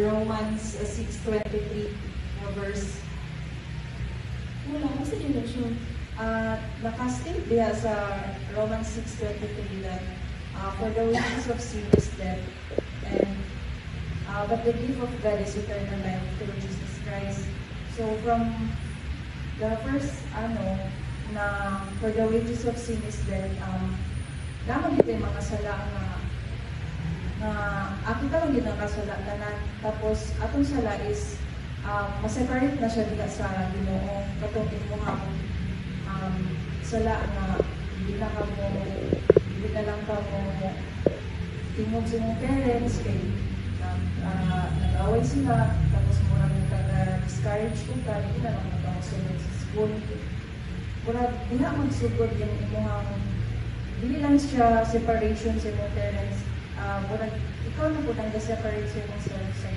Romans 6:23 verse. Wala ko sa direction. Nakastate diya sa Romans 6:23 that for the wages of sin is death, and but the gift of God is eternal life through Jesus Christ. So from the first na for the wages of sin is death, lamang dito yung mga sala na ako lang din ang kasala tanan. Tapos atong sala is ma-separate na siya diha sa Ginoo katong imuhang sala na hindi na lang ka mo tingog sa mong parents kay nag-away sila, tapos murang discourage ko ka, hindi na lang nagkamusunod sa school. Murag diha magsugod yung imuhang dili lang siya separation sa imong parents. Murag ikaw na po nang separate sa imong self sa